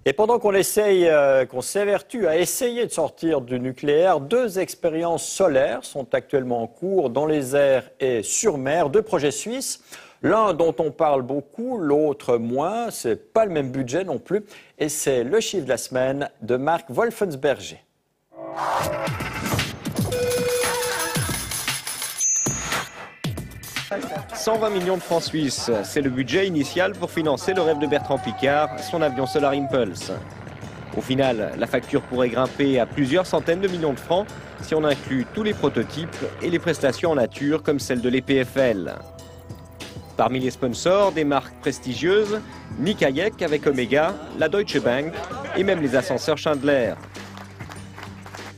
Et pendant qu'on s'évertue à essayer de sortir du nucléaire, 2 expériences solaires sont actuellement en cours dans les airs et sur mer, 2 projets suisses. L'un dont on parle beaucoup, l'autre moins. C'est pas le même budget non plus. Et c'est le chiffre de la semaine de Marc Wolfensberger. « 120 millions de francs suisses, c'est le budget initial pour financer le rêve de Bertrand Piccard, son avion Solar Impulse. Au final, la facture pourrait grimper à plusieurs centaines de millions de francs si on inclut tous les prototypes et les prestations en nature comme celle de l'EPFL. Parmi les sponsors, des marques prestigieuses, Nick Hayek avec Omega, la Deutsche Bank et même les ascenseurs Schindler.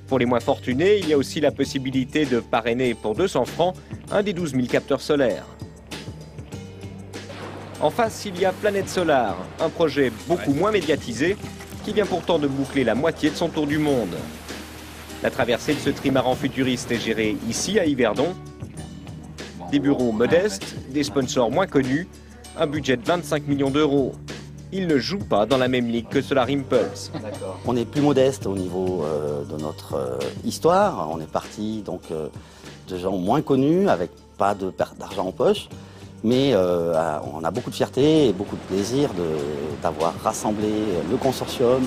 Pour les moins fortunés, il y a aussi la possibilité de parrainer pour 200 francs un des 12 000 capteurs solaires. En face, il y a Planète Solar, un projet beaucoup moins médiatisé qui vient pourtant de boucler la moitié de son tour du monde. La traversée de ce trimaran futuriste est gérée ici à Yverdon. Des bureaux modestes, des sponsors moins connus, un budget de 25 millions d'euros. Il ne joue pas dans la même ligue que Solar Impulse. On est plus modeste au niveau de notre histoire. On est parti donc de gens moins connus, avec pas d'argent en poche. Mais on a beaucoup de fierté et beaucoup de plaisir d'avoir rassemblé le consortium.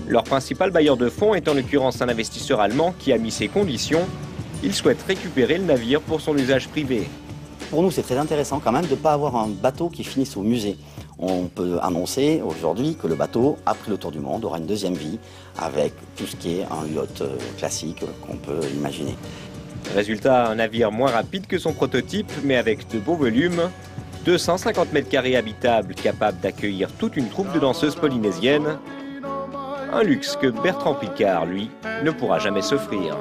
Leur principal bailleur de fonds est en l'occurrence un investisseur allemand qui a mis ses conditions. Il souhaite récupérer le navire pour son usage privé. Pour nous, c'est très intéressant quand même de ne pas avoir un bateau qui finisse au musée. On peut annoncer aujourd'hui que le bateau, après le tour du monde, aura une deuxième vie avec tout ce qui est un yacht classique qu'on peut imaginer. Résultat, un navire moins rapide que son prototype, mais avec de beaux volumes. 250 mètres carrés habitables, capable d'accueillir toute une troupe de danseuses polynésiennes. Un luxe que Bertrand Piccard, lui, ne pourra jamais s'offrir.